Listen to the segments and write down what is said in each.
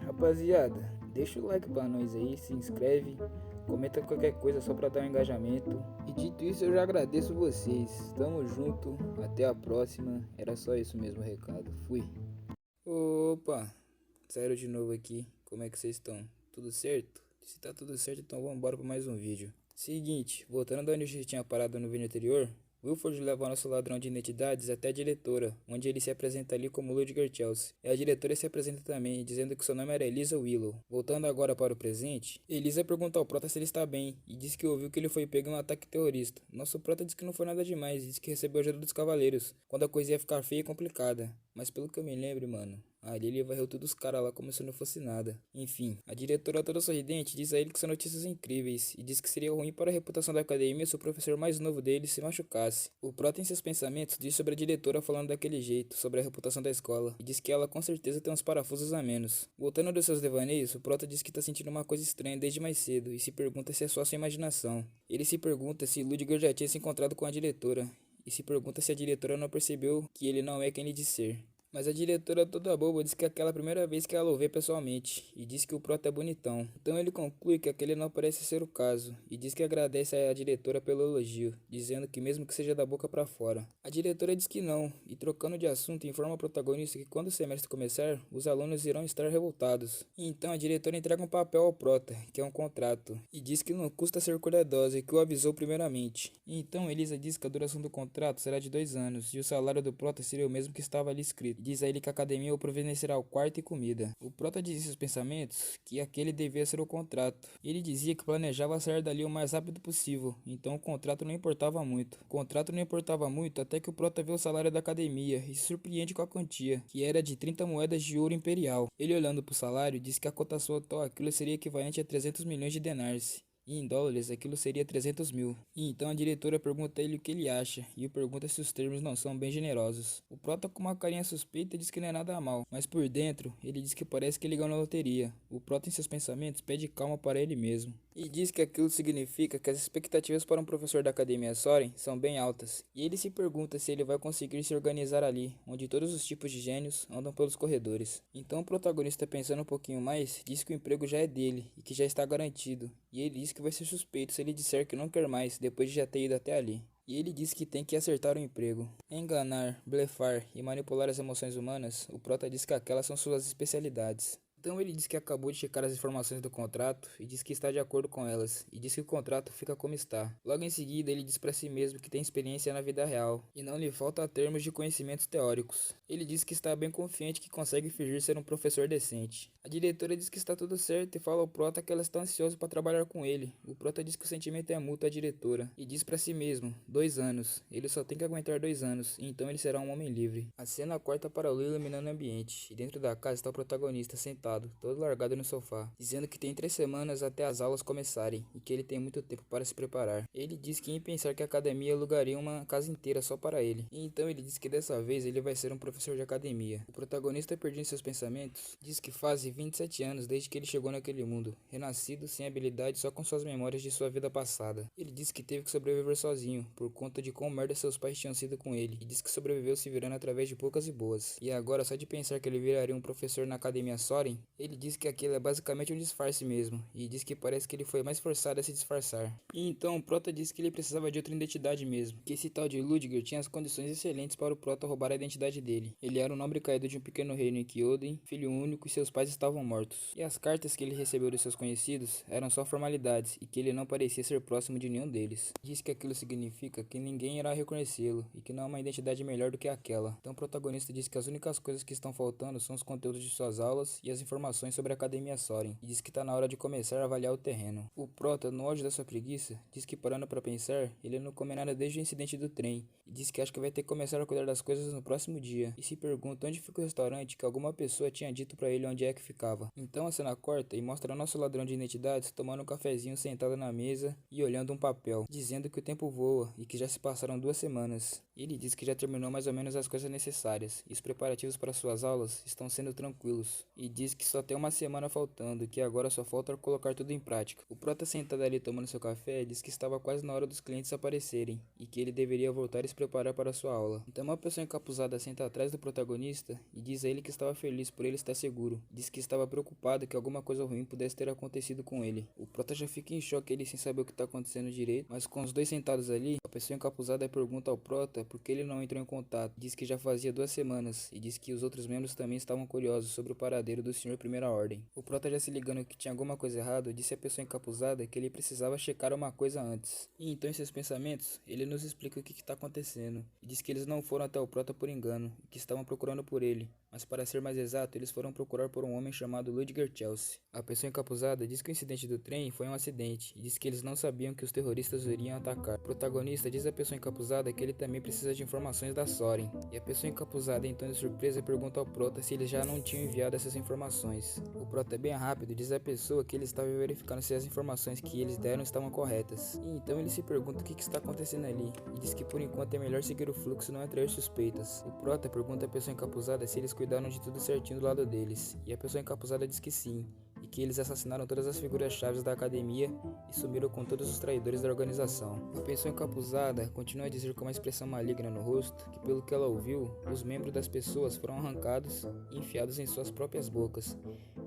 Rapaziada, deixa o like pra nós aí, se inscreve, comenta qualquer coisa só pra dar um engajamento. E dito isso, eu já agradeço vocês. Tamo junto, até a próxima. Era só isso mesmo o recado. Fui. Opa, sério de novo aqui. Como é que vocês estão? Tudo certo? Se tá tudo certo, então vamos embora pra mais um vídeo. Seguinte, voltando da onde a gente tinha parado no vídeo anterior, Wilford leva o nosso ladrão de identidades até a diretora, onde ele se apresenta ali como Ludger Chelsea. E a diretora se apresenta também, dizendo que seu nome era Elisa Willow. Voltando agora para o presente, Elisa pergunta ao Prota se ele está bem, e diz que ouviu que ele foi pego em um ataque terrorista. Nosso Prota diz que não foi nada demais, diz que recebeu ajuda dos cavaleiros, quando a coisa ia ficar feia e complicada. Mas pelo que eu me lembro, mano, ali ele varreu todos os caras lá como se não fosse nada. Enfim, a diretora toda sorridente diz a ele que são notícias incríveis e diz que seria ruim para a reputação da academia se o professor mais novo dele se machucasse. O Prota em seus pensamentos diz sobre a diretora falando daquele jeito, sobre a reputação da escola, e diz que ela com certeza tem uns parafusos a menos. Voltando dos seus devaneios, o Prota diz que tá sentindo uma coisa estranha desde mais cedo e se pergunta se é só sua imaginação. Ele se pergunta se Ludger já tinha se encontrado com a diretora, e se pergunta se a diretora não percebeu que ele não é quem ele diz ser. Mas a diretora toda boba diz que é aquela primeira vez que ela o vê pessoalmente, e diz que o Prota é bonitão. Então ele conclui que aquele não parece ser o caso, e diz que agradece à diretora pelo elogio, dizendo que mesmo que seja da boca pra fora. A diretora diz que não, e trocando de assunto informa o protagonista que quando o semestre começar, os alunos irão estar revoltados. E então a diretora entrega um papel ao Prota, que é um contrato, e diz que não custa ser cuidadosa e que o avisou primeiramente. E então Elisa diz que a duração do contrato será de 2 anos, e o salário do Prota seria o mesmo que estava ali escrito. Diz a ele que a academia o providenciará o quarto e comida. O Prota diz em seus pensamentos que aquele devia ser o contrato. Ele dizia que planejava sair dali o mais rápido possível, então o contrato não importava muito. O contrato não importava muito até que o Prota vê o salário da academia e se surpreende com a quantia, que era de 30 moedas de ouro imperial. Ele olhando para o salário diz que a cotação atual aquilo seria equivalente a 300 milhões de denars. E em dólares aquilo seria 300 mil. E então a diretora pergunta a ele o que ele acha, e o pergunta se os termos não são bem generosos. O Prota com uma carinha suspeita diz que não é nada mal, mas por dentro ele diz que parece que ele ganhou na loteria. O Prota em seus pensamentos pede calma para ele mesmo. E diz que aquilo significa que as expectativas para um professor da Academia Soren são bem altas. E ele se pergunta se ele vai conseguir se organizar ali, onde todos os tipos de gênios andam pelos corredores. Então o protagonista, pensando um pouquinho mais, diz que o emprego já é dele e que já está garantido. E ele diz que vai ser suspeito se ele disser que não quer mais, depois de já ter ido até ali. E ele diz que tem que acertar o emprego. Enganar, blefar e manipular as emoções humanas, o Prota diz que aquelas são suas especialidades. Então ele diz que acabou de checar as informações do contrato e diz que está de acordo com elas, e diz que o contrato fica como está. Logo em seguida ele diz para si mesmo que tem experiência na vida real, e não lhe falta termos de conhecimentos teóricos. Ele diz que está bem confiante que consegue fingir ser um professor decente. A diretora diz que está tudo certo e fala ao Prota que ela está ansiosa para trabalhar com ele. O Prota diz que o sentimento é mútuo à diretora, e diz para si mesmo, 2 anos, ele só tem que aguentar 2 anos, e então ele será um homem livre. A cena corta para o iluminando o ambiente, e dentro da casa está o protagonista sentado, todo largado no sofá, dizendo que tem 3 semanas até as aulas começarem e que ele tem muito tempo para se preparar. Ele diz que em pensar que a academia alugaria uma casa inteira só para ele, e então ele diz que dessa vez ele vai ser um professor de academia. O protagonista, perdido em seus pensamentos, diz que faz 27 anos desde que ele chegou naquele mundo, renascido, sem habilidade, só com suas memórias de sua vida passada. Ele diz que teve que sobreviver sozinho, por conta de quão merda seus pais tinham sido com ele, e diz que sobreviveu se virando através de poucas e boas. E agora, só de pensar que ele viraria um professor na academia Soren, ele diz que aquilo é basicamente um disfarce mesmo, e diz que parece que ele foi mais forçado a se disfarçar. E então o Prota diz que ele precisava de outra identidade mesmo, que esse tal de Ludger tinha as condições excelentes para o Prota roubar a identidade dele. Ele era um nobre caído de um pequeno reino em Kyoden, filho único, e seus pais estavam mortos. E as cartas que ele recebeu dos seus conhecidos eram só formalidades, e que ele não parecia ser próximo de nenhum deles. Diz que aquilo significa que ninguém irá reconhecê-lo, e que não há uma identidade melhor do que aquela. Então o protagonista diz que as únicas coisas que estão faltando são os conteúdos de suas aulas e as informações sobre a Academia Soren, e diz que está na hora de começar a avaliar o terreno. O Prota, no auge da sua preguiça, diz que parando para pensar, ele não come nada desde o incidente do trem, e diz que acha que vai ter que começar a cuidar das coisas no próximo dia, e se pergunta onde fica o restaurante que alguma pessoa tinha dito para ele onde é que ficava. Então a cena corta e mostra nosso ladrão de identidades tomando um cafezinho sentado na mesa e olhando um papel, dizendo que o tempo voa e que já se passaram 2 semanas. Ele diz que já terminou mais ou menos as coisas necessárias, e os preparativos para suas aulas estão sendo tranquilos, e diz que só tem uma semana faltando, que agora só falta colocar tudo em prática. O prota sentado ali tomando seu café diz que estava quase na hora dos clientes aparecerem e que ele deveria voltar e se preparar para sua aula. Então uma pessoa encapuzada senta atrás do protagonista e diz a ele que estava feliz por ele estar seguro. Diz que estava preocupado que alguma coisa ruim pudesse ter acontecido com ele. O prota já fica em choque ele sem saber o que está acontecendo direito, mas com os dois sentados ali, a pessoa encapuzada pergunta ao prota por que ele não entrou em contato. Diz que já fazia 2 semanas e diz que os outros membros também estavam curiosos sobre o paradeiro do Senhor Primeira Ordem. O prota, já se ligando que tinha alguma coisa errada, disse à pessoa encapuzada que ele precisava checar uma coisa antes. E então em seus pensamentos, ele nos explica o que está acontecendo. E diz que eles não foram até o prota por engano, e que estavam procurando por ele. Mas para ser mais exato, eles foram procurar por um homem chamado Ludger Chelsea. A pessoa encapuzada diz que o incidente do trem foi um acidente, e diz que eles não sabiam que os terroristas iriam atacar. O protagonista diz à pessoa encapuzada que ele também precisa de informações da Soren. E a pessoa encapuzada, então de surpresa, pergunta ao prota se eles já não tinham enviado essas informações. O prota é bem rápido e diz à pessoa que ele estava verificando se as informações que eles deram estavam corretas. E então ele se pergunta o que está acontecendo ali, e diz que por enquanto é melhor seguir o fluxo e não atrair suspeitas. O prota pergunta à pessoa encapuzada se eles cuidaram de tudo certinho do lado deles, e a pessoa encapuzada diz que sim, e que eles assassinaram todas as figuras-chave da academia e sumiram com todos os traidores da organização. A pessoa encapuzada continua a dizer com uma expressão maligna no rosto que, pelo que ela ouviu, os membros das pessoas foram arrancados e enfiados em suas próprias bocas,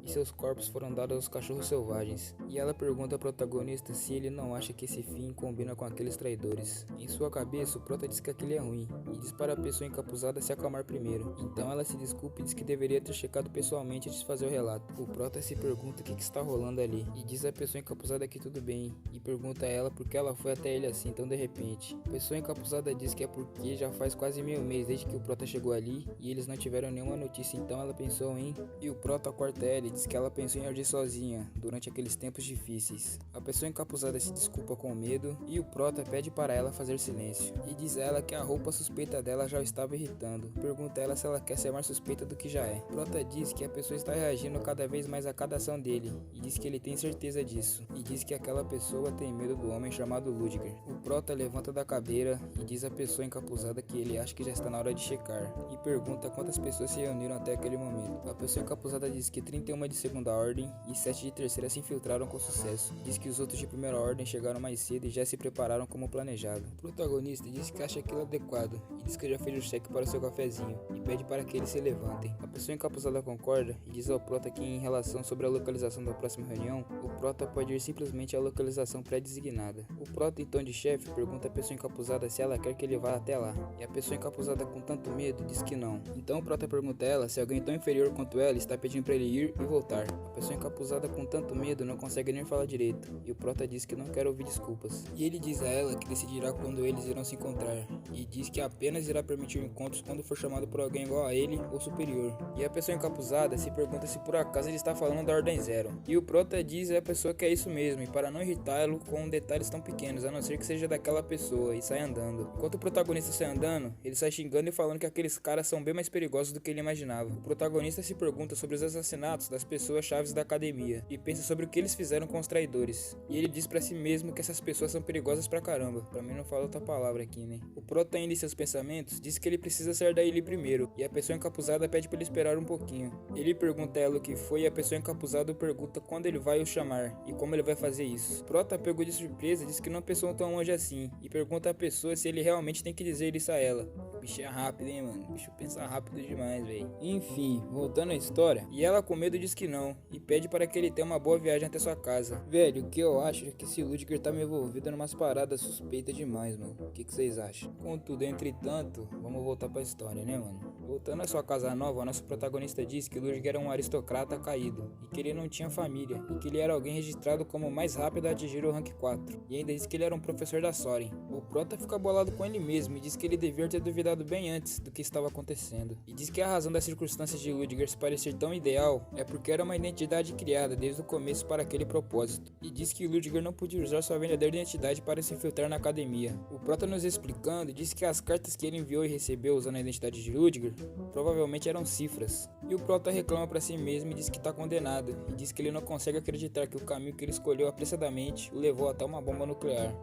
e seus corpos foram dados aos cachorros selvagens. E ela pergunta ao protagonista se ele não acha que esse fim combina com aqueles traidores. Em sua cabeça, o prota diz que aquilo é ruim, e diz para a pessoa encapuzada se acalmar primeiro. Então ela se desculpa e diz que deveria ter checado pessoalmente antes de fazer o relato. O prota se pergunta o que está rolando ali, e diz à pessoa encapuzada que tudo bem, e pergunta a ela por que ela foi até ele assim tão de repente. A pessoa encapuzada diz que é porque já faz quase meio mês desde que o prota chegou ali, e eles não tiveram nenhuma notícia, então ela pensou em... E o prota corta ela e diz que ela pensou em agir sozinha, durante aqueles tempos difíceis. A pessoa encapuzada se desculpa com medo, e o prota pede para ela fazer silêncio, e diz a ela que a roupa suspeita dela já o estava irritando. Pergunta a ela se ela quer ser mais suspeita do que já é. O prota diz que a pessoa está reagindo cada vez mais a cada ação dele, e diz que ele tem certeza disso, e diz que aquela pessoa tem medo do homem chamado Ludger. O prota levanta da cadeira e diz à pessoa encapuzada que ele acha que já está na hora de checar, e pergunta quantas pessoas se reuniram até aquele momento. A pessoa encapuzada diz que 31 de segunda ordem e 7 de terceira se infiltraram com sucesso. Diz que os outros de primeira ordem chegaram mais cedo e já se prepararam como planejado. O protagonista diz que acha aquilo adequado e diz que já fez o cheque para o seu cafezinho e pede para que eles se levantem. A pessoa encapuzada concorda e diz ao prota que, em relação sobre a localização da próxima reunião, o prota pode ir simplesmente à localização pré-designada. O prota, em tom de chefe, pergunta à pessoa encapuzada se ela quer que ele vá até lá, e a pessoa encapuzada, com tanto medo, diz que não. Então o prota pergunta a ela se alguém tão inferior quanto ela está pedindo para ele ir e voltar. A pessoa encapuzada, com tanto medo, não consegue nem falar direito, e o prota diz que não quer ouvir desculpas. E ele diz a ela que decidirá quando eles irão se encontrar, e diz que apenas irá permitir encontros quando for chamado por alguém igual a ele ou superior. E a pessoa encapuzada se pergunta se por acaso ele está falando da Ordem Zero. E o prota diz à pessoa que é isso mesmo, e para não irritá-lo com detalhes tão pequenos, a não ser que seja daquela pessoa, e sai andando. Enquanto o protagonista sai andando, ele sai xingando e falando que aqueles caras são bem mais perigosos do que ele imaginava. O protagonista se pergunta sobre os assassinatos das pessoas chaves da academia, e pensa sobre o que eles fizeram com os traidores. E ele diz pra si mesmo que essas pessoas são perigosas pra caramba. Pra mim não fala outra palavra aqui, né? O prota, ainda em seus pensamentos, diz que ele precisa sair da ilha primeiro, e a pessoa encapuzada pede pra ele esperar um pouquinho. Ele pergunta a ela o que foi, e a pessoa encapuzada pergunta quando ele vai o chamar, e como ele vai fazer isso. O prota, pegou de surpresa, diz que não pensou tão longe assim, e pergunta à pessoa se ele realmente tem que dizer isso a ela. O bicho é rápido, hein, mano? O bicho pensa rápido demais, velho. Enfim, voltando à história, e ela com medo diz que não, e pede para que ele tenha uma boa viagem até sua casa. Velho, o que eu acho é que esse Ludger tá me envolvido numas paradas suspeitas demais, mano. O que vocês acham? Contudo, entretanto, vamos voltar pra história, né, mano? Voltando à sua casa nova, nosso protagonista diz que Ludger era um aristocrata caído, e que ele não tinha família, e que ele era alguém registrado como o mais rápido a atingir o rank 4, e ainda diz que ele era um professor da Soren. O prota fica bolado com ele mesmo e diz que ele devia ter duvidado bem antes do que estava acontecendo, e diz que a razão das circunstâncias de Ludger se parecer tão ideal é porque era uma identidade criada desde o começo para aquele propósito, e diz que Ludger não podia usar sua verdadeira identidade para se infiltrar na academia. O prota, nos explicando, diz que as cartas que ele enviou e recebeu usando a identidade de Ludger provavelmente eram cifras, e o prota reclama para si mesmo e diz que está condenado, e diz que ele não consegue acreditar que o caminho que ele escolheu apressadamente o levou até uma bomba nuclear.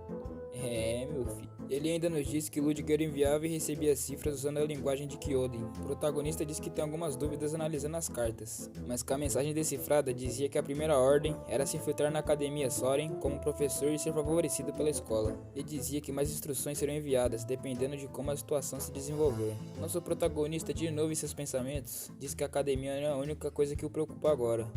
É, meu filho. Ele ainda nos disse que Ludger enviava e recebia cifras usando a linguagem de Kyoden. O protagonista diz que tem algumas dúvidas analisando as cartas, mas que a mensagem decifrada dizia que a primeira ordem era se infiltrar na Academia Soren como professor e ser favorecido pela escola. E dizia que mais instruções serão enviadas, dependendo de como a situação se desenvolver. Nosso protagonista, de novo em seus pensamentos, diz que a academia não é a única coisa que o preocupa agora.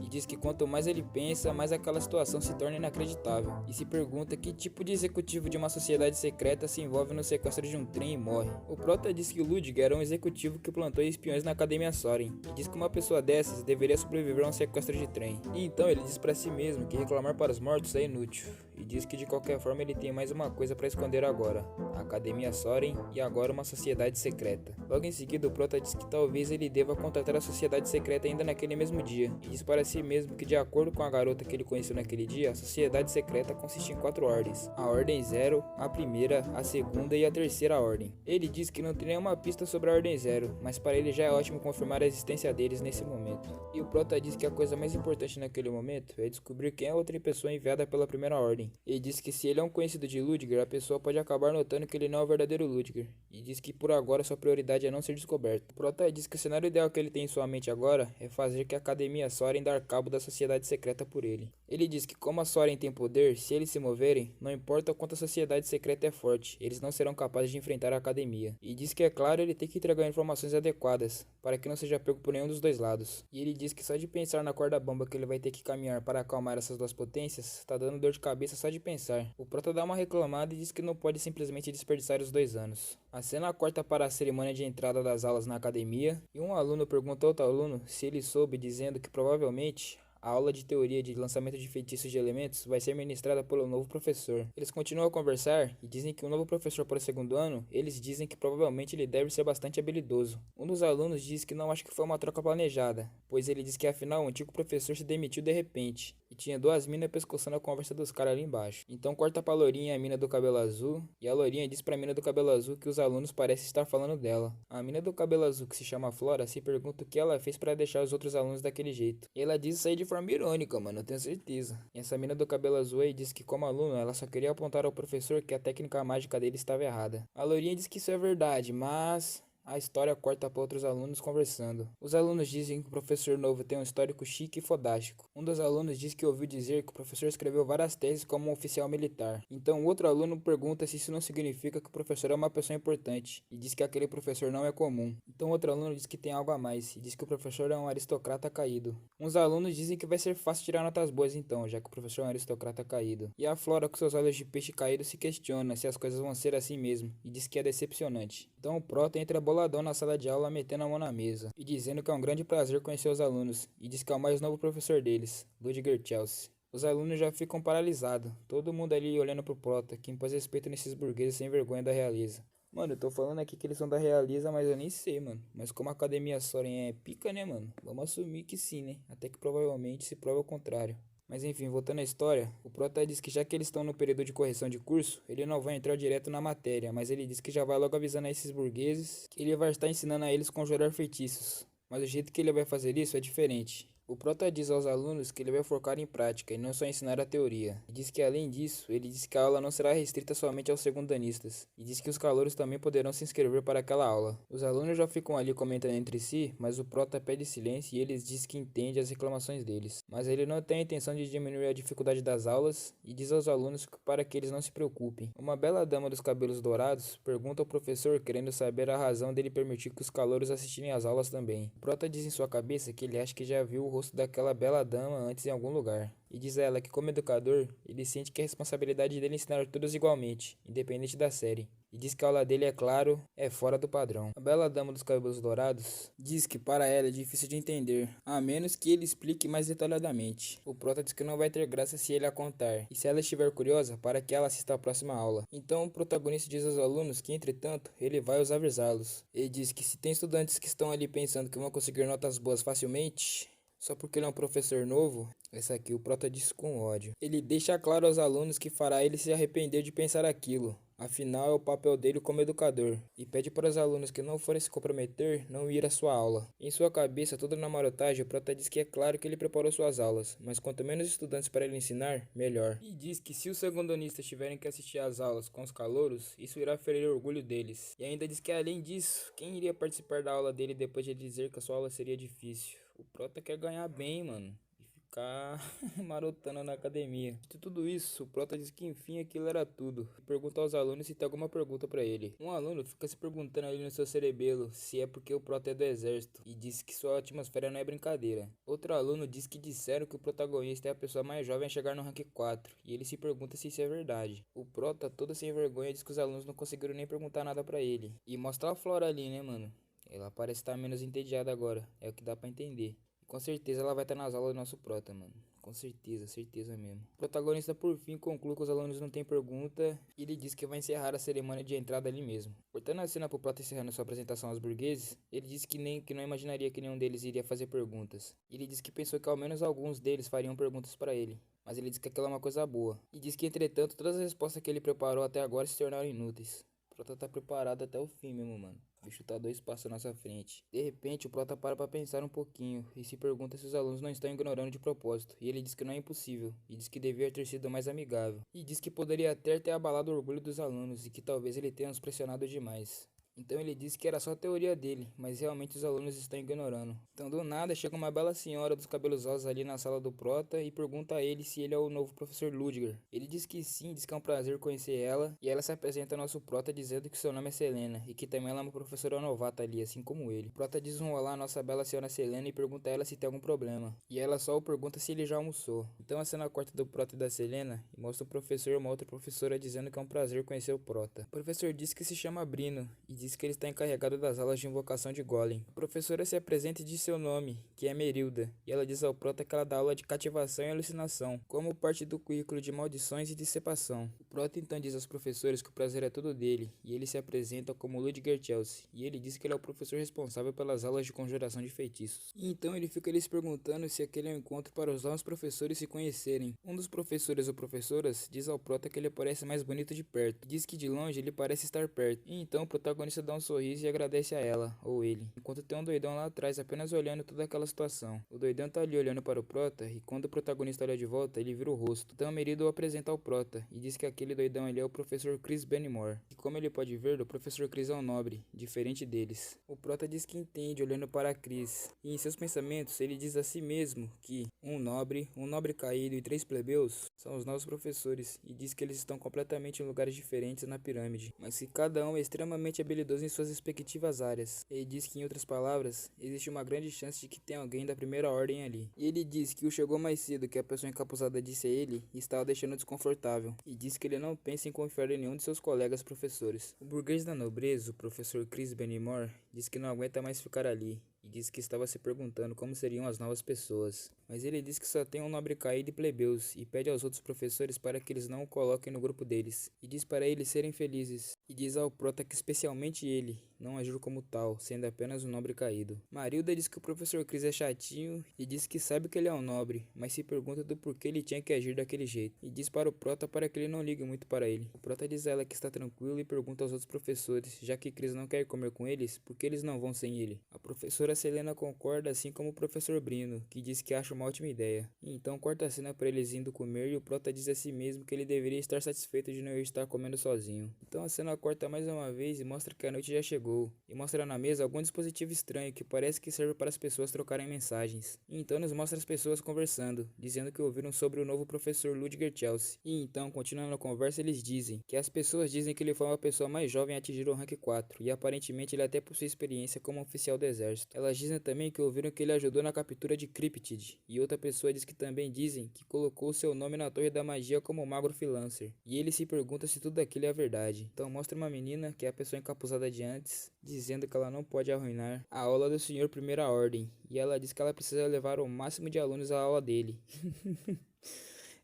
E diz que quanto mais ele pensa, mais aquela situação se torna inacreditável. E se pergunta que tipo de executivo de uma sociedade secreta se envolve no sequestro de um trem e morre. O prota diz que Ludger era um executivo que plantou espiões na Academia Soren. E diz que uma pessoa dessas deveria sobreviver a um sequestro de trem. E então ele diz para si mesmo que reclamar para os mortos é inútil. E diz que de qualquer forma ele tem mais uma coisa para esconder agora: a Academia Soren e agora uma sociedade secreta. Logo em seguida, o prota diz que talvez ele deva contratar a sociedade secreta ainda naquele mesmo dia. E diz para si mesmo que, de acordo com a garota que ele conheceu naquele dia, a sociedade secreta consiste em 4 ordens: a Ordem Zero, a primeira, a segunda e a terceira ordem. Ele diz que não tem nenhuma pista sobre a Ordem Zero, mas para ele já é ótimo confirmar a existência deles nesse momento. E o prota diz que a coisa mais importante naquele momento é descobrir quem é a outra pessoa enviada pela primeira ordem. Ele diz que se ele é um conhecido de Ludger, a pessoa pode acabar notando que ele não é o verdadeiro Ludger. E diz que por agora sua prioridade é não ser descoberto. O prota diz que o cenário ideal que ele tem em sua mente agora é fazer que a Academia Soren dar cabo da sociedade secreta por ele. Ele diz que como a Soren tem poder, se eles se moverem, não importa o quanto a sociedade secreta é forte, eles não serão capazes de enfrentar a academia. E diz que é claro ele tem que entregar informações adequadas, para que não seja pego por nenhum dos dois lados. E ele diz que só de pensar na corda bamba que ele vai ter que caminhar para acalmar essas duas potências, tá dando dor de cabeça só de pensar. O prota dá uma reclamada e diz que não pode simplesmente desperdiçar os 2 anos. A cena corta para a cerimônia de entrada das aulas na academia, e um aluno pergunta a outro aluno se ele soube, dizendo que provavelmente a aula de teoria de lançamento de feitiços de elementos vai ser ministrada pelo novo professor. Eles continuam a conversar e dizem que o novo professor para o segundo ano, eles dizem que provavelmente ele deve ser bastante habilidoso. Um dos alunos diz que não acha que foi uma troca planejada, pois ele diz que afinal o antigo professor se demitiu de repente, e tinha 2 minas pescoçando a conversa dos caras ali embaixo. Então corta pra Lourinha, a mina do cabelo azul, e a Lourinha diz pra mina do cabelo azul que os alunos parecem estar falando dela. A mina do cabelo azul, que se chama Flora, se pergunta o que ela fez para deixar os outros alunos daquele jeito. E ela diz isso aí de forma irônica, mano, eu tenho certeza. E essa mina do cabelo azul aí diz que como aluna, ela só queria apontar ao professor que a técnica mágica dele estava errada. A Lourinha diz que isso é verdade, mas a história corta para outros alunos conversando. Os alunos dizem que o professor novo tem um histórico chique e fodástico. Um dos alunos diz que ouviu dizer que o professor escreveu várias teses como um oficial militar. Então o outro aluno pergunta se isso não significa que o professor é uma pessoa importante, e diz que aquele professor não é comum. Então outro aluno diz que tem algo a mais, e diz que o professor é um aristocrata caído. Uns alunos dizem que vai ser fácil tirar notas boas então, já que o professor é um aristocrata caído. E a Flora, com seus olhos de peixe caído, se questiona se as coisas vão ser assim mesmo, e diz que é decepcionante. Então o prota entra boladão na sala de aula, metendo a mão na mesa e dizendo que é um grande prazer conhecer os alunos, e diz que é o mais novo professor deles, Ludger Chelsea. Os alunos já ficam paralisados, todo mundo ali olhando pro prota, que impôs respeito nesses burgueses sem vergonha da realeza. Mano, eu tô falando aqui que eles são da Realiza, mas eu nem sei, mano. Mas como a Academia Soren é pica, né, mano? Vamos assumir que sim, né? Até que provavelmente se prova o contrário. Mas enfim, voltando à história, o prota diz que já que eles estão no período de correção de curso, ele não vai entrar direto na matéria, mas ele diz que já vai logo avisando a esses burgueses que ele vai estar ensinando a eles conjurar feitiços. Mas o jeito que ele vai fazer isso é diferente. O prota diz aos alunos que ele vai focar em prática e não só ensinar a teoria. E diz que além disso, ele diz que a aula não será restrita somente aos segundanistas. E diz que os calouros também poderão se inscrever para aquela aula. Os alunos já ficam ali comentando entre si, mas o prota pede silêncio e eles diz que entende as reclamações deles. Mas ele não tem a intenção de diminuir a dificuldade das aulas e diz aos alunos para que eles não se preocupem. Uma bela dama dos cabelos dourados pergunta ao professor, querendo saber a razão dele permitir que os calouros assistirem às aulas também. O prota diz em sua cabeça que ele acha que já viu o rosto daquela bela dama antes em algum lugar. E diz a ela que como educador, ele sente que é a responsabilidade dele ensinar todos igualmente, independente da série. E diz que a aula dele, é claro, é fora do padrão. A bela dama dos cabelos dourados diz que para ela é difícil de entender, a menos que ele explique mais detalhadamente. O prota diz que não vai ter graça se ele a contar, e se ela estiver curiosa, para que ela assista à próxima aula. Então o protagonista diz aos alunos que, entretanto, ele vai os avisá-los. Ele diz que se tem estudantes que estão ali pensando que vão conseguir notas boas facilmente, Só porque ele é um professor novo, essa aqui o Prota disse com ódio. Ele deixa claro aos alunos que fará ele se arrepender de pensar aquilo. Afinal, é o papel dele como educador. E pede para os alunos que não forem se comprometer, não ir à sua aula. Em sua cabeça, toda na marotagem, o Prota diz que é claro que ele preparou suas aulas, mas quanto menos estudantes para ele ensinar, melhor. E diz que se os segundonistas tiverem que assistir às aulas com os calouros, isso irá ferir o orgulho deles. E ainda diz que além disso, quem iria participar da aula dele depois de ele dizer que a sua aula seria difícil? O Prota quer ganhar bem, mano. E ficar marotando na academia. De tudo isso, o Prota diz que enfim aquilo era tudo. E pergunta aos alunos se tem alguma pergunta pra ele. Um aluno fica se perguntando ali no seu cerebelo se é porque o Prota é do exército. E diz que sua atmosfera não é brincadeira. Outro aluno diz que disseram que o protagonista é a pessoa mais jovem a chegar no rank 4. E ele se pergunta se isso é verdade. O Prota, todo sem vergonha, diz que os alunos não conseguiram nem perguntar nada pra ele. E mostra a Flora ali, né, mano? Ela parece estar menos entediada agora, é o que dá pra entender. E com certeza ela vai estar nas aulas do nosso Prota, mano. Com certeza, certeza mesmo. O protagonista por fim conclui que os alunos não têm pergunta e ele diz que vai encerrar a cerimônia de entrada ali mesmo. Cortando a cena pro Prota encerrando sua apresentação aos burgueses, ele diz que não imaginaria que nenhum deles iria fazer perguntas. Ele diz que pensou que ao menos alguns deles fariam perguntas para ele. Mas ele diz que aquilo é uma coisa boa. E diz que entretanto todas as respostas que ele preparou até agora se tornaram inúteis. O Prota tá preparado até o fim mesmo, mano. O bicho tá 2 passos na nossa frente. De repente, o Prota para pra pensar um pouquinho e se pergunta se os alunos não estão ignorando de propósito. E ele diz que não é impossível, e diz que devia ter sido mais amigável. E diz que poderia até ter abalado o orgulho dos alunos e que talvez ele tenha os pressionado demais. Então ele disse que era só teoria dele, mas realmente os alunos estão ignorando. Então do nada chega uma bela senhora dos cabelos rosas ali na sala do Prota e pergunta a ele se ele é o novo professor Ludger. Ele diz que sim, diz que é um prazer conhecer ela, e ela se apresenta ao nosso Prota dizendo que seu nome é Selena e que também ela é uma professora novata ali, assim como ele. O Prota diz um olá à nossa bela senhora Selena e pergunta a ela se tem algum problema. E ela só o pergunta se ele já almoçou. Então a cena corta do Prota e da Selena e mostra o professor e uma outra professora dizendo que é um prazer conhecer o Prota. O professor diz que se chama Brino e diz que ele está encarregado das aulas de invocação de Golem. A professora se apresenta e diz seu nome, que é Merilda, e ela diz ao Prota que ela dá aula de cativação e alucinação, como parte do currículo de maldições e dissipação. O Prota então diz aos professores que o prazer é todo dele, e ele se apresenta como Ludger Chelsea, e ele diz que ele é o professor responsável pelas aulas de conjuração de feitiços. E então ele fica ali se perguntando se aquele é um encontro para os novos professores se conhecerem. Um dos professores ou professoras diz ao Prota que ele parece mais bonito de perto, e diz que de longe ele parece estar perto, e então o protagonista dá um sorriso e agradece a ela, ou ele, enquanto tem um doidão lá atrás apenas olhando toda aquela situação. O doidão tá ali olhando para o Prota, e quando o protagonista olha de volta, ele vira o rosto. Então a Merida o apresenta ao Prota, e diz que aquele doidão ali é o professor Chris Benmore. E como ele pode ver, o professor Chris é um nobre, diferente deles. O Prota diz que entende, olhando para Chris, e em seus pensamentos ele diz a si mesmo que um nobre caído e 3 plebeus são os novos professores, e diz que eles estão completamente em lugares diferentes na pirâmide, mas que cada um é extremamente habilidoso em suas respectivas áreas. Ele diz que, em outras palavras, existe uma grande chance de que tenha alguém da primeira ordem ali. E ele diz que o chegou mais cedo que a pessoa encapuzada disse a ele e estava deixando desconfortável, e diz que ele não pensa em confiar em nenhum de seus colegas professores. O burguês da nobreza, o professor Chris Benmore, diz que não aguenta mais ficar ali, e diz que estava se perguntando como seriam as novas pessoas. Mas ele diz que só tem um nobre caído e plebeus, e pede aos outros professores para que eles não o coloquem no grupo deles, e diz para eles serem felizes, e diz ao Prota que especialmente ele não agiu como tal, sendo apenas um nobre caído. Marilda diz que o professor Chris é chatinho, e diz que sabe que ele é um nobre, mas se pergunta do porquê ele tinha que agir daquele jeito, e diz para o Prota para que ele não ligue muito para ele. O Prota diz a ela que está tranquilo e pergunta aos outros professores, já que Chris não quer comer com eles, porque eles não vão sem ele. A professora Selena concorda, assim como o professor Brino, que diz que acha uma ótima ideia. E então corta a cena para eles indo comer e o Prota diz a si mesmo que ele deveria estar satisfeito de não estar comendo sozinho. Então a cena corta mais uma vez e mostra que a noite já chegou, e mostra na mesa algum dispositivo estranho que parece que serve para as pessoas trocarem mensagens. E então nos mostra as pessoas conversando, dizendo que ouviram sobre o novo professor Ludger Chelsea. E então, continuando a conversa, eles dizem que as pessoas dizem que ele foi uma pessoa mais jovem a atingir o rank 4, e aparentemente ele até possui experiência como oficial do exército. Elas dizem também que ouviram que ele ajudou na captura de Cryptid, e outra pessoa diz que também dizem que colocou seu nome na Torre da Magia como Magro Freelancer, e ele se pergunta se tudo aquilo é verdade. Então mostra uma menina, que é a pessoa encapuzada de antes, dizendo que ela não pode arruinar a aula do Senhor Primeira Ordem, e ela diz que ela precisa levar o máximo de alunos à aula dele.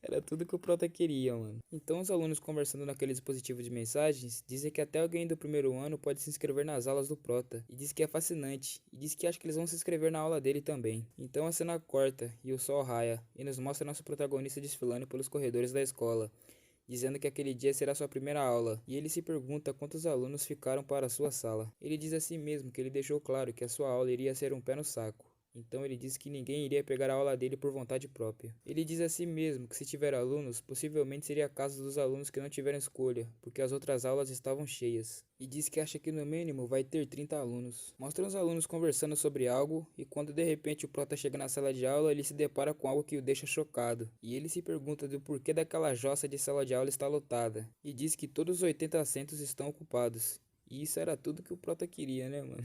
Era tudo que o Prota queria, mano. Então os alunos conversando naquele dispositivo de mensagens dizem que até alguém do primeiro ano pode se inscrever nas aulas do Prota. E diz que é fascinante. E diz que acha que eles vão se inscrever na aula dele também. Então a cena corta e o sol raia e nos mostra nosso protagonista desfilando pelos corredores da escola, dizendo que aquele dia será sua primeira aula, e ele se pergunta quantos alunos ficaram para a sua sala. Ele diz a si mesmo que ele deixou claro que a sua aula iria ser um pé no saco. Então ele diz que ninguém iria pegar a aula dele por vontade própria. Ele diz a si mesmo que se tiver alunos, possivelmente seria caso dos alunos que não tiveram escolha, porque as outras aulas estavam cheias. E diz que acha que no mínimo vai ter 30 alunos. Mostra os alunos conversando sobre algo, e quando de repente o Prota chega na sala de aula, ele se depara com algo que o deixa chocado. E ele se pergunta do porquê daquela jossa de sala de aula está lotada. E diz que todos os 80 assentos estão ocupados. E isso era tudo que o Prota queria, né, mano?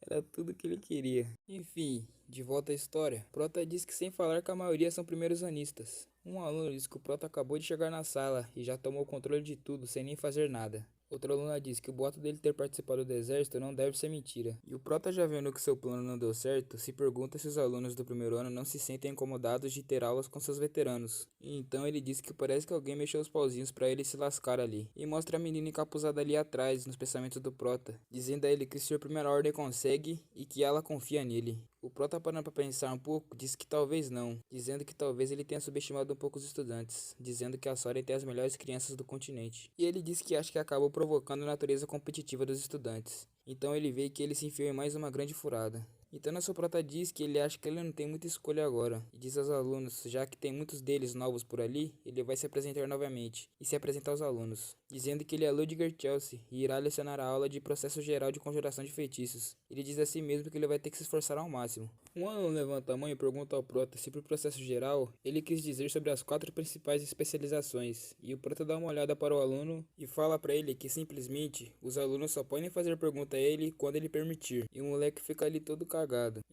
Era tudo que ele queria. Enfim, de volta à história. Prota diz que sem falar que a maioria são primeiros anistas. Um aluno diz que o Prota acabou de chegar na sala e já tomou o controle de tudo sem nem fazer nada. Outra aluna diz que o boato dele ter participado do exército não deve ser mentira. E o Prota, já vendo que seu plano não deu certo, se pergunta se os alunos do primeiro ano não se sentem incomodados de ter aulas com seus veteranos. E então ele diz que parece que alguém mexeu os pauzinhos pra ele se lascar ali. E mostra a menina encapuzada ali atrás, nos pensamentos do Prota, dizendo a ele que o Sr. Primeira Ordem consegue e que ela confia nele. O Prota, parando pra pensar um pouco, diz que talvez não, dizendo que talvez ele tenha subestimado um pouco os estudantes, dizendo que a Soren tem as melhores crianças do continente. E ele diz que acha que acabou provocando a natureza competitiva dos estudantes. Então ele vê que ele se enfiou em mais uma grande furada. Então nosso Prota diz que ele acha que ele não tem muita escolha agora, e diz aos alunos, já que tem muitos deles novos por ali, ele vai se apresentar novamente, e se apresentar aos alunos, dizendo que ele é Ludger Chelsea, e irá lecionar a aula de processo geral de conjuração de feitiços. Ele diz a si mesmo que ele vai ter que se esforçar ao máximo. Um aluno levanta a mão e pergunta ao Prota se pro processo geral, ele quis dizer sobre as 4 principais especializações, e o Prota dá uma olhada para o aluno e fala para ele que simplesmente os alunos só podem fazer pergunta a ele quando ele permitir, e o moleque fica ali todo cagado.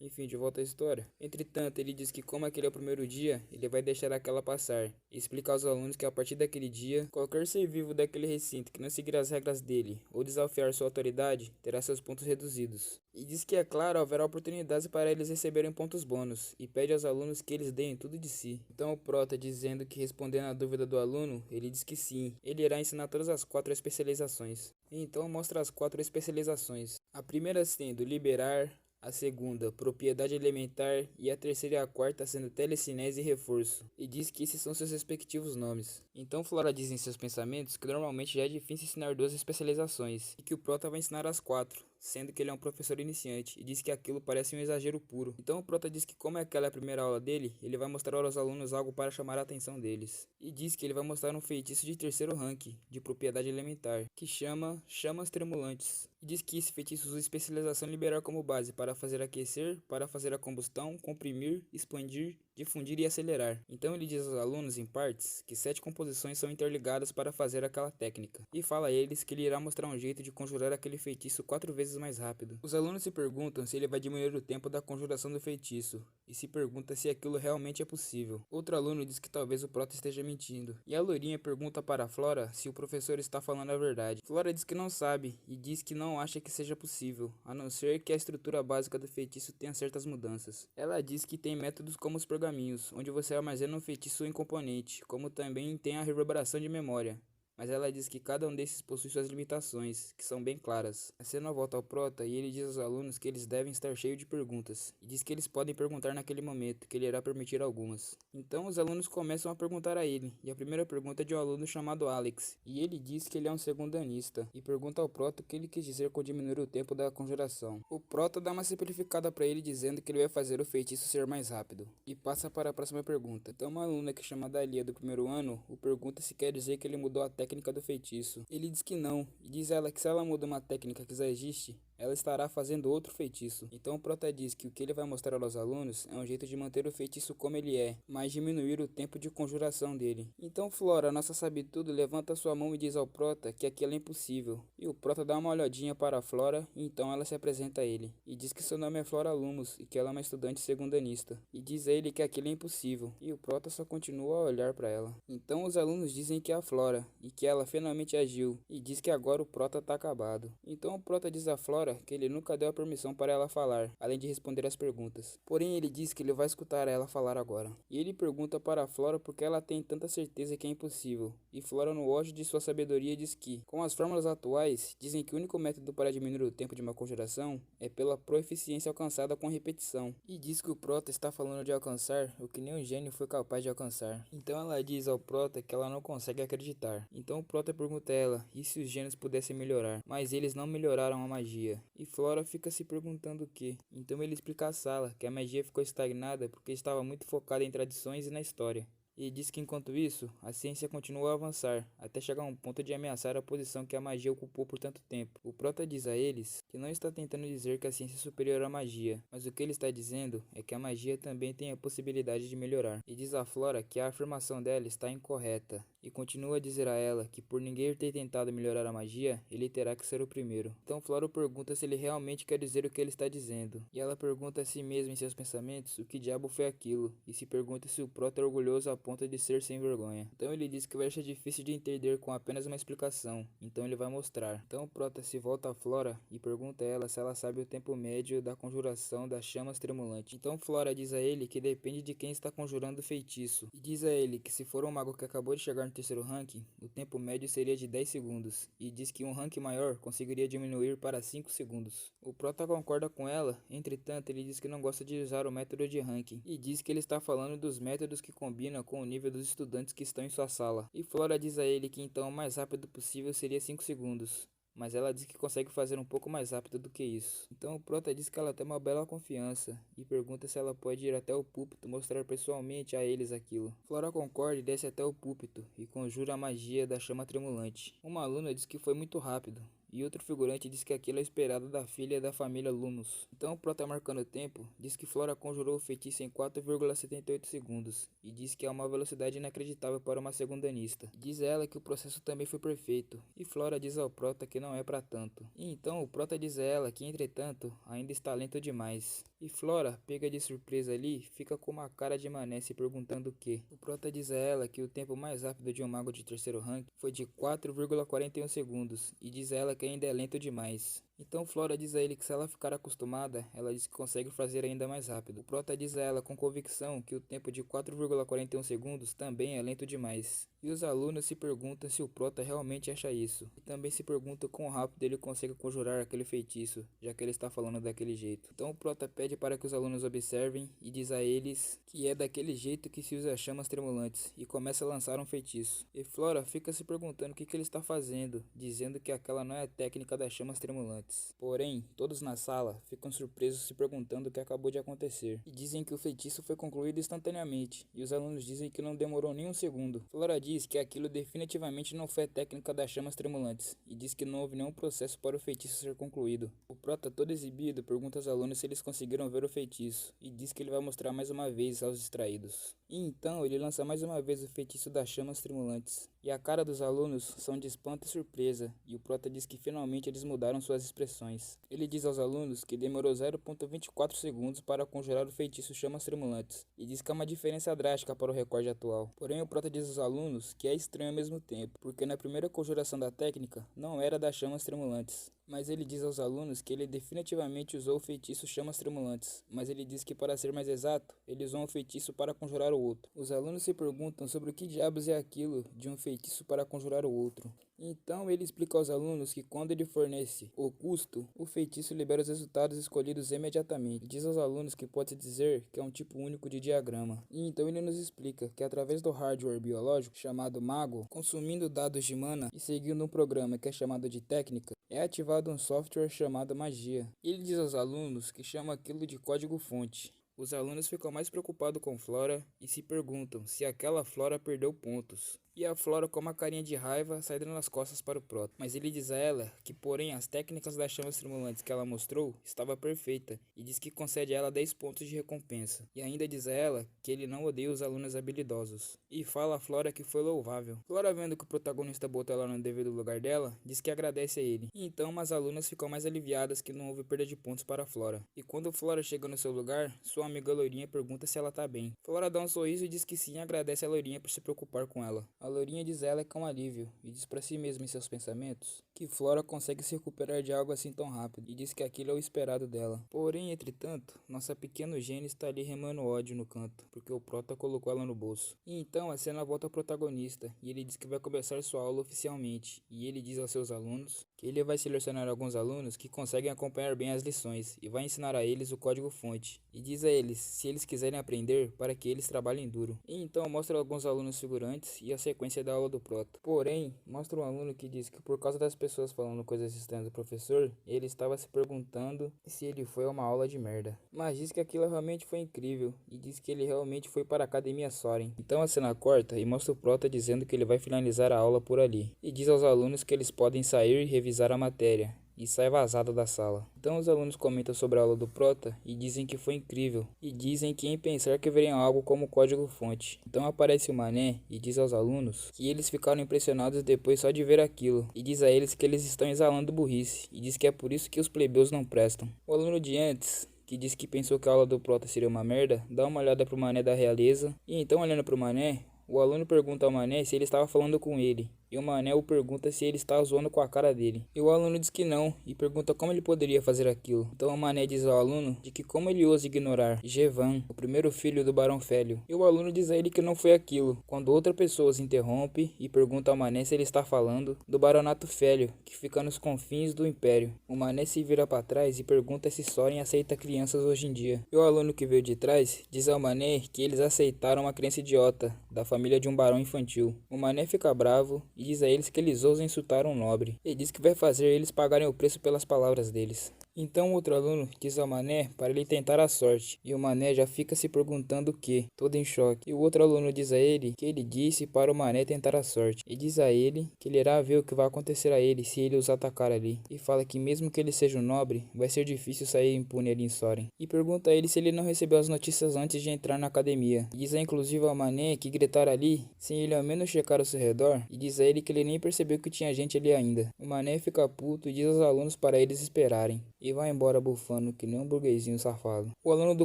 Enfim, de volta à história. Entretanto, ele diz que como aquele é o primeiro dia, ele vai deixar aquela passar, e explicar aos alunos que a partir daquele dia, qualquer ser vivo daquele recinto que não seguir as regras dele, ou desafiar sua autoridade, terá seus pontos reduzidos. E diz que, é claro, haverá oportunidades para eles receberem pontos bônus, e pede aos alunos que eles deem tudo de si. Então o Prota, dizendo que respondendo à dúvida do aluno, ele diz que sim, ele irá ensinar todas as 4 especializações. E então mostra as 4 especializações. A primeira sendo liberar, a segunda, propriedade elementar, e a terceira e a quarta sendo telecinese e reforço, e diz que esses são seus respectivos nomes. Então Flora diz em seus pensamentos que normalmente já é difícil ensinar 2 especializações, e que o Prota vai ensinar as 4, sendo que ele é um professor iniciante, e diz que aquilo parece um exagero puro. Então o Prota diz que como aquela é a primeira aula dele, ele vai mostrar aos alunos algo para chamar a atenção deles. E diz que ele vai mostrar um feitiço de 3º rank, de propriedade elementar, que chama Chamas Tremulantes. E diz que esse feitiço usa especialização liberar como base para fazer aquecer, para fazer a combustão, comprimir, expandir, difundir e acelerar. Então ele diz aos alunos em partes que 7 composições são interligadas para fazer aquela técnica, e fala a eles que ele irá mostrar um jeito de conjurar aquele feitiço 4 vezes mais rápido. Os alunos se perguntam se ele vai diminuir o tempo da conjuração do feitiço, e se pergunta se aquilo realmente é possível. Outro aluno diz que talvez o Prota esteja mentindo, e a loirinha pergunta para a Flora se o professor está falando a verdade. Flora diz que não sabe, e diz que não acha que seja possível, a não ser que a estrutura básica do feitiço tenha certas mudanças. Ela diz que tem métodos como os pergaminhos, onde você armazena um feitiço em componente, como também tem a reverberação de memória. Mas ela diz que cada um desses possui suas limitações, que são bem claras. A cena volta ao Prota e ele diz aos alunos que eles devem estar cheios de perguntas, e diz que eles podem perguntar naquele momento, que ele irá permitir algumas. Então os alunos começam a perguntar a ele, e a primeira pergunta é de um aluno chamado Alex, e ele diz que ele é um segundanista, e pergunta ao Prota o que ele quis dizer com diminuir o tempo da conjuração. O Prota dá uma simplificada para ele dizendo que ele vai fazer o feitiço ser mais rápido, e passa para a próxima pergunta. Então uma aluna que chama Dalia do primeiro ano, o pergunta se quer dizer que ele mudou a técnica do feitiço. Ele diz que não, e diz ela que se ela muda uma técnica que já existe, ela estará fazendo outro feitiço. Então o Prota diz que o que ele vai mostrar aos alunos é um jeito de manter o feitiço como ele é, mas diminuir o tempo de conjuração dele. Então Flora, nossa sabe-tudo, levanta sua mão e diz ao Prota que aquilo é impossível. E o Prota dá uma olhadinha para a Flora, e então ela se apresenta a ele. E diz que seu nome é Flora Lumos, e que ela é uma estudante segundanista. E diz a ele que aquilo é impossível, e o Prota só continua a olhar para ela. Então os alunos dizem que é a Flora, e que ela finalmente agiu, e diz que agora o Prota tá acabado. Então o Prota diz a Flora Flora que ele nunca deu a permissão para ela falar, além de responder as perguntas. Porém, ele diz que ele vai escutar ela falar agora. E ele pergunta para Flora por que ela tem tanta certeza que é impossível. E Flora, no auge de sua sabedoria, diz que, com as fórmulas atuais, dizem que o único método para diminuir o tempo de uma conjuração é pela proeficiência alcançada com repetição. E diz que o Prota está falando de alcançar o que nenhum gênio foi capaz de alcançar. Então ela diz ao Prota que ela não consegue acreditar. Então o Prota pergunta a ela, e se os gênios pudessem melhorar? Mas eles não melhoraram a magia. E Flora fica se perguntando o que. Então ele explica a Sala que a magia ficou estagnada porque estava muito focada em tradições e na história. E diz que enquanto isso, a ciência continuou a avançar, até chegar a um ponto de ameaçar a posição que a magia ocupou por tanto tempo. O Prota diz a eles que não está tentando dizer que a ciência é superior à magia, mas o que ele está dizendo é que a magia também tem a possibilidade de melhorar. E diz a Flora que a afirmação dela está incorreta, e continua a dizer a ela que por ninguém ter tentado melhorar a magia, ele terá que ser o primeiro. Então Flora pergunta se ele realmente quer dizer o que ele está dizendo, e ela pergunta a si mesma em seus pensamentos o que diabo foi aquilo, e se pergunta se o Prota é orgulhoso a ponto de ser sem vergonha. Então ele diz que vai achar difícil de entender com apenas uma explicação, então ele vai mostrar. Então o Prota se volta a Flora e pergunta a ela se ela sabe o tempo médio da conjuração das chamas tremulantes. Então Flora diz a ele que depende de quem está conjurando o feitiço, e diz a ele que se for um mago que acabou de chegar no terceiro ranking, o tempo médio seria de 10 segundos, e diz que um ranking maior conseguiria diminuir para 5 segundos. O Prota concorda com ela, entretanto ele diz que não gosta de usar o método de ranking, e diz que ele está falando dos métodos que combinam com o nível dos estudantes que estão em sua sala. E Flora diz a ele que então o mais rápido possível seria 5 segundos. Mas ela diz que consegue fazer um pouco mais rápido do que isso. Então o Prota diz que ela tem uma bela confiança e pergunta se ela pode ir até o púlpito mostrar pessoalmente a eles aquilo. Flora concorda e desce até o púlpito e conjura a magia da chama tremulante. Uma aluna diz que foi muito rápido. E outro figurante diz que aquilo é esperado da filha da família Lumos. Então o Prota, marcando o tempo, diz que Flora conjurou o feitiço em 4,78 segundos e diz que é uma velocidade inacreditável para uma segundanista. Diz a ela que o processo também foi perfeito e Flora diz ao Prota que não é para tanto. E então o Prota diz a ela que entretanto ainda está lento demais. E Flora, pega de surpresa ali, fica com uma cara de mané se perguntando o que. O Prota diz a ela que o tempo mais rápido de um mago de terceiro rank foi de 4,41 segundos e diz a ela que ainda é lento demais. Então Flora diz a ele que se ela ficar acostumada, ela diz que consegue fazer ainda mais rápido. O Prota diz a ela com convicção que o tempo de 4,41 segundos também é lento demais. E os alunos se perguntam se o Prota realmente acha isso. E também se perguntam quão rápido ele consegue conjurar aquele feitiço, já que ele está falando daquele jeito. Então o Prota pede para que os alunos observem e diz a eles que é daquele jeito que se usa chamas tremulantes e começa a lançar um feitiço. E Flora fica se perguntando o que ele está fazendo, dizendo que aquela não é a técnica das chamas tremulantes. Porém, todos na sala ficam surpresos se perguntando o que acabou de acontecer e dizem que o feitiço foi concluído instantaneamente e os alunos dizem que não demorou nem um segundo. Flora diz que aquilo definitivamente não foi a técnica das chamas tremulantes e diz que não houve nenhum processo para o feitiço ser concluído. O Prota, todo exibido, pergunta aos alunos se eles conseguiram ver o feitiço e diz que ele vai mostrar mais uma vez aos distraídos. E então ele lança mais uma vez o feitiço das chamas tremulantes. E a cara dos alunos são de espanto e surpresa, e o Prota diz que finalmente eles mudaram suas expressões. Ele diz aos alunos que demorou 0,24 segundos para conjurar o feitiço chamas tremulantes, e diz que é uma diferença drástica para o recorde atual. Porém o Prota diz aos alunos que é estranho ao mesmo tempo, porque na primeira conjuração da técnica não era das chamas tremulantes. Mas ele diz aos alunos que ele definitivamente usou o feitiço chamas tremulantes, mas ele diz que para ser mais exato, ele usou um feitiço para conjurar o outro. Os alunos se perguntam sobre o que diabos é aquilo de um feitiço para conjurar o outro. Então ele explica aos alunos que quando ele fornece o custo, o feitiço libera os resultados escolhidos imediatamente. Diz aos alunos que pode-se dizer que é um tipo único de diagrama. E então ele nos explica que através do hardware biológico chamado Mago, consumindo dados de mana e seguindo um programa que é chamado de técnica, é ativado um software chamado Magia. Ele diz aos alunos que chama aquilo de código-fonte. Os alunos ficam mais preocupados com Flora e se perguntam se aquela Flora perdeu pontos. E a Flora, com uma carinha de raiva, sai dando as costas para o Prota. Mas ele diz a ela que, porém, as técnicas das chamas tremulantes que ela mostrou estava perfeita e diz que concede a ela 10 pontos de recompensa. E ainda diz a ela que ele não odeia os alunos habilidosos. E fala a Flora que foi louvável. Flora, vendo que o protagonista botou ela no devido lugar dela, diz que agradece a ele. E então umas alunas ficam mais aliviadas que não houve perda de pontos para a Flora. E quando Flora chega no seu lugar, sua amiga loirinha pergunta se ela tá bem. Flora dá um sorriso e diz que sim e agradece a loirinha por se preocupar com ela. A lourinha diz a ela que é um alívio, e diz para si mesma em seus pensamentos que Flora consegue se recuperar de algo assim tão rápido, e diz que aquilo é o esperado dela. Porém, entretanto, nossa pequena Eugênia está ali remando ódio no canto, porque o Prota colocou ela no bolso. E então a cena volta ao protagonista, e ele diz que vai começar sua aula oficialmente, e ele diz aos seus alunos que ele vai selecionar alguns alunos que conseguem acompanhar bem as lições, e vai ensinar a eles o código-fonte, e diz a eles, se eles quiserem aprender, para que eles trabalhem duro. E então mostra alguns alunos figurantes e a sequência da aula do Prota. Porém, mostra um aluno que diz que por causa das pessoas falando coisas estranhas do professor, ele estava se perguntando se ele foi a uma aula de merda. Mas diz que aquilo realmente foi incrível, e diz que ele realmente foi para a Academia Soren. Então a cena corta e mostra o Prota dizendo que ele vai finalizar a aula por ali, e diz aos alunos que eles podem sair e revisar a matéria, e sai vazado da sala. Então os alunos comentam sobre a aula do Prota e dizem que foi incrível, e dizem que em pensar que veriam algo como código-fonte. Então aparece o Mané e diz aos alunos que eles ficaram impressionados depois só de ver aquilo, e diz a eles que eles estão exalando burrice, e diz que é por isso que os plebeus não prestam. O aluno de antes, que disse que pensou que a aula do Prota seria uma merda, dá uma olhada pro Mané da realeza, e então olhando pro Mané, o aluno pergunta ao Mané se ele estava falando com ele, e o Mané o pergunta se ele está zoando com a cara dele. E o aluno diz que não, e pergunta como ele poderia fazer aquilo. Então o Mané diz ao aluno de que como ele ousa ignorar Jevan, o primeiro filho do Barão Félio. E o aluno diz a ele que não foi aquilo, quando outra pessoa se interrompe e pergunta ao Mané se ele está falando do Baronato Félio, que fica nos confins do Império. O Mané se vira para trás e pergunta se Soren aceita crianças hoje em dia. E o aluno que veio de trás diz ao Mané que eles aceitaram uma criança idiota, da família de um barão infantil. O Mané fica bravo e diz a eles que eles ousam insultar um nobre. Ele diz que vai fazer eles pagarem o preço pelas palavras deles. Então outro aluno diz ao Mané para ele tentar a sorte, e o Mané já fica se perguntando o que, todo em choque. E o outro aluno diz a ele que ele disse para o Mané tentar a sorte, e diz a ele que ele irá ver o que vai acontecer a ele se ele os atacar ali, e fala que mesmo que ele seja um nobre, vai ser difícil sair impune ali em Soren. E pergunta a ele se ele não recebeu as notícias antes de entrar na academia. E diz a inclusive ao Mané que gritar ali, sem ele ao menos checar ao seu redor, e diz a ele que ele nem percebeu que tinha gente ali ainda. O Mané fica puto e diz aos alunos para eles esperarem, e vai embora bufando que nem um burguesinho safado. O aluno do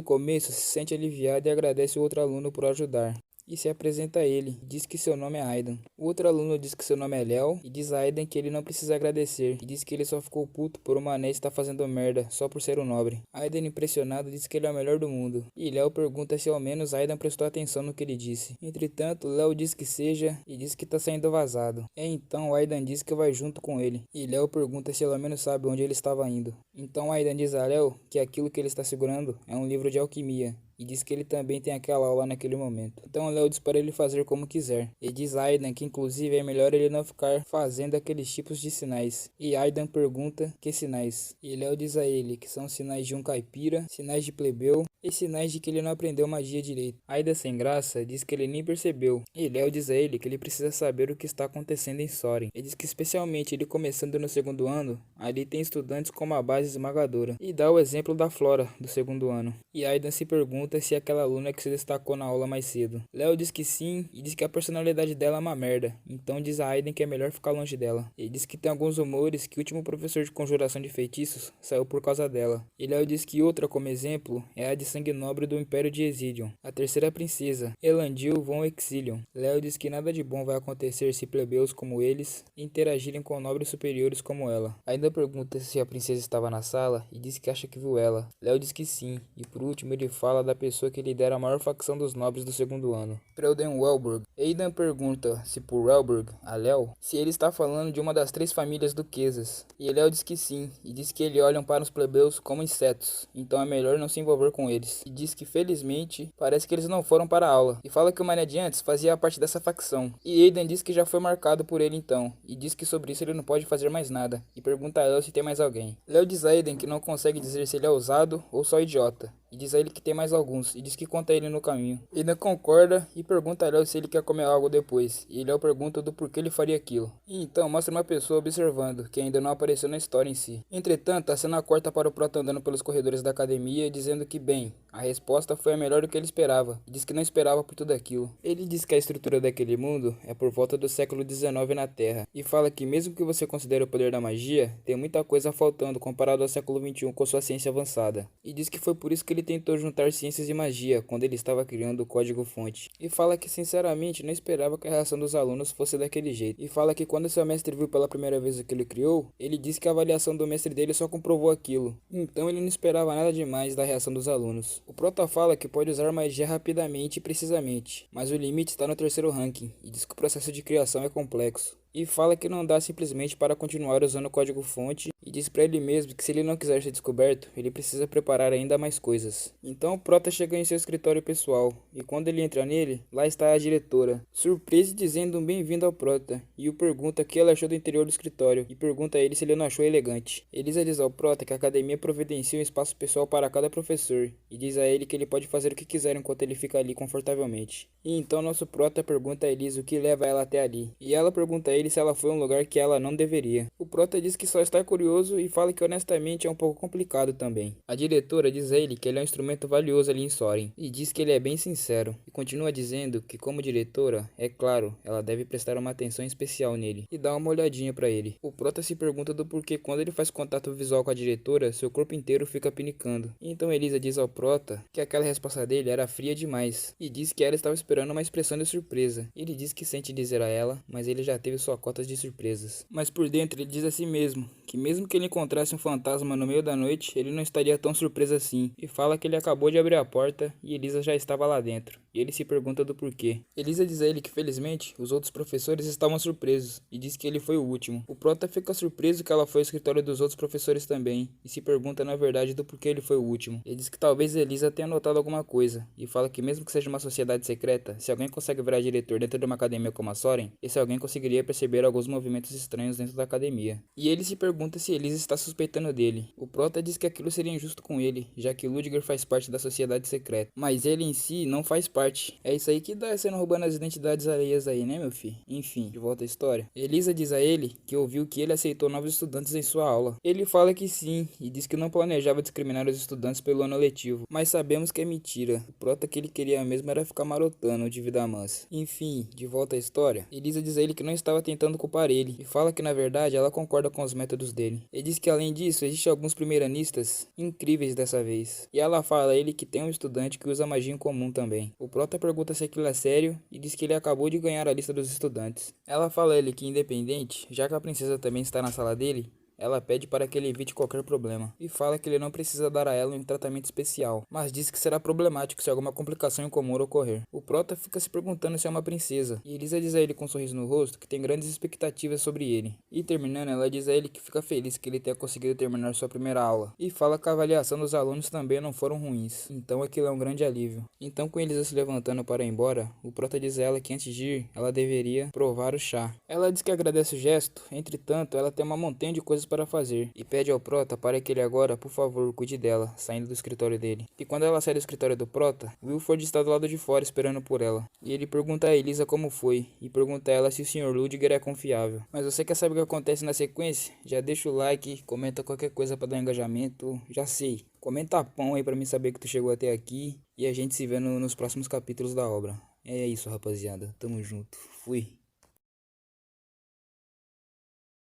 começo se sente aliviado e agradece o outro aluno por ajudar, e se apresenta a ele, diz que seu nome é Aidan. O outro aluno diz que seu nome é Léo, e diz a Aidan que ele não precisa agradecer, e diz que ele só ficou puto por o Mané estar fazendo merda, só por ser um nobre. Aidan, impressionado, diz que ele é o melhor do mundo, e Léo pergunta se ao menos Aidan prestou atenção no que ele disse. Entretanto, Léo diz que seja, e diz que tá saindo vazado. Então Aidan diz que vai junto com ele, e Léo pergunta se ele ao menos sabe onde ele estava indo. Então Aidan diz a Léo que aquilo que ele está segurando é um livro de alquimia, e diz que ele também tem aquela aula naquele momento. Então Léo diz para ele fazer como quiser, e diz a Aidan que inclusive é melhor ele não ficar fazendo aqueles tipos de sinais. E Aidan pergunta que sinais, e Léo diz a ele que são sinais de um caipira, sinais de plebeu e sinais de que ele não aprendeu magia direito. Aidan, sem graça, diz que ele nem percebeu, e Léo diz a ele que ele precisa saber o que está acontecendo em Soren. Ele diz que especialmente ele começando no segundo ano, ali tem estudantes com uma base esmagadora, e dá o exemplo da Flora do segundo ano. E Aidan se pergunta se aquela aluna que se destacou na aula mais cedo. Léo diz que sim, e diz que a personalidade dela é uma merda, então diz a Aidan que é melhor ficar longe dela. Ele diz que tem alguns rumores que o último professor de conjuração de feitiços saiu por causa dela. E Léo diz que outra, como exemplo, é a de sangue nobre do Império de Exidion, a terceira princesa, Elendil von Exilion. Léo diz que nada de bom vai acontecer se plebeus como eles interagirem com nobres superiores como ela. Ainda pergunta se a princesa estava na sala e diz que acha que viu ela. Léo diz que sim, e por último ele fala da pessoa que lidera a maior facção dos nobres do segundo ano, Freuden Welberg. Aidan pergunta se por Welberg, a Léo, se ele está falando de uma das 3 famílias duquesas. E Léo diz que sim, e diz que eles olham para os plebeus como insetos, então é melhor não se envolver com eles. E diz que felizmente parece que eles não foram para a aula, e fala que o Mané de antes fazia parte dessa facção. E Aidan diz que já foi marcado por ele então, e diz que sobre isso ele não pode fazer mais nada, e pergunta a Léo se tem mais alguém. Léo diz a Aidan que não consegue dizer se ele é ousado ou só idiota, e diz a ele que tem mais alguns, e diz que conta ele no caminho. Aidan concorda e pergunta a Léo se ele quer comer algo depois, e Léo pergunta do porquê ele faria aquilo. E então mostra uma pessoa observando, que ainda não apareceu na história em si. Entretanto, a cena corta para o Prota andando pelos corredores da academia, dizendo que, bem, a resposta foi a melhor do que ele esperava, e diz que não esperava por tudo aquilo. Ele diz que a estrutura daquele mundo é por volta do século XIX na Terra, e fala que mesmo que você considere o poder da magia, tem muita coisa faltando comparado ao século XXI com sua ciência avançada. E diz que foi por isso que ele ele tentou juntar ciências e magia quando ele estava criando o código-fonte. E fala que sinceramente não esperava que a reação dos alunos fosse daquele jeito. E fala que quando seu mestre viu pela primeira vez o que ele criou, ele disse que a avaliação do mestre dele só comprovou aquilo. Então ele não esperava nada demais da reação dos alunos. O Prota fala que pode usar magia rapidamente e precisamente, mas o limite está no terceiro ranking, e diz que o processo de criação é complexo. E fala que não dá simplesmente para continuar usando o código-fonte e diz para ele mesmo que se ele não quiser ser descoberto, ele precisa preparar ainda mais coisas. Então o Prota chega em seu escritório pessoal e quando ele entra nele, lá está a diretora, surpresa e dizendo um bem-vindo ao Prota e o pergunta o que ela achou do interior do escritório e pergunta a ele se ele não achou elegante. Elisa diz ao Prota que a academia providencia um espaço pessoal para cada professor e diz a ele que ele pode fazer o que quiser enquanto ele fica ali confortavelmente. E então nosso Prota pergunta a Elisa o que leva ela até ali e ela pergunta a ele se ela foi um lugar que ela não deveria. O Prota diz que só está curioso e fala que honestamente é um pouco complicado também. A diretora diz a ele que ele é um instrumento valioso ali em Soren e diz que ele é bem sincero e continua dizendo que como diretora, é claro, ela deve prestar uma atenção especial nele e dar uma olhadinha pra ele. O Prota se pergunta do porquê quando ele faz contato visual com a diretora, seu corpo inteiro fica pinicando. E então Elisa diz ao Prota que aquela resposta dele era fria demais e diz que ela estava esperando uma expressão de surpresa. Ele diz que sente dizer a ela, mas ele já teve sua cota de surpresas. Mas por dentro ele diz a si mesmo que mesmo que ele encontrasse um fantasma no meio da noite, ele não estaria tão surpreso assim. E fala que ele acabou de abrir a porta e Elisa já estava lá dentro. E ele se pergunta do porquê. Elisa diz a ele que felizmente os outros professores estavam surpresos e diz que ele foi o último. O Prota fica surpreso que ela foi ao escritório dos outros professores também e se pergunta na verdade do porquê ele foi o último. Ele diz que talvez Elisa tenha notado alguma coisa e fala que mesmo que seja uma sociedade secreta, se alguém consegue virar diretor dentro de uma academia como a Soren, esse alguém conseguiria perceber alguns movimentos estranhos dentro da academia. E ele se pergunta se Elisa está suspeitando dele. O Prota diz que aquilo seria injusto com ele, já que Ludger faz parte da sociedade secreta, mas ele em si não faz parte. É isso aí que dá sendo roubando as identidades alheias aí, né, meu filho? Enfim, de volta à história. Elisa diz a ele que ouviu que ele aceitou novos estudantes em sua aula. Ele fala que sim, e diz que não planejava discriminar os estudantes pelo ano letivo, mas sabemos que é mentira. O Prota que ele queria mesmo era ficar marotando de vida mansa. Enfim, de volta à história. Elisa diz a ele que não estava tentando culpar ele, e fala que na verdade ela concorda com os métodos dele. Ele diz que além disso, existem alguns primeiranistas incríveis dessa vez. E ela fala a ele que tem um estudante que usa magia em comum também. O Prota pergunta se aquilo é sério e diz que ele acabou de ganhar a lista dos estudantes. Ela fala a ele que independente, já que a princesa também está na sala dele, ela pede para que ele evite qualquer problema e fala que ele não precisa dar a ela um tratamento especial, mas diz que será problemático se alguma complicação incomum ocorrer. O Prota fica se perguntando se é uma princesa e Elisa diz a ele com um sorriso no rosto que tem grandes expectativas sobre ele. E terminando, ela diz a ele que fica feliz que ele tenha conseguido terminar sua primeira aula e fala que a avaliação dos alunos também não foram ruins, então aquilo é um grande alívio. Então com Elisa se levantando para ir embora, o Prota diz a ela que antes de ir, ela deveria provar o chá. Ela diz que agradece o gesto, entretanto ela tem uma montanha de coisas para fazer e pede ao Prota para que ele agora, por favor, cuide dela, saindo do escritório dele. E quando ela sai do escritório do Prota, Wilford está do lado de fora esperando por ela. E ele pergunta a Elisa como foi e pergunta a ela se o Sr. Ludger é confiável. Mas você quer saber o que acontece na sequência? Já deixa o like, comenta qualquer coisa para dar engajamento, já sei. Comenta pão aí para mim saber que tu chegou até aqui e a gente se vê nos próximos capítulos da obra. É isso, rapaziada. Tamo junto. Fui.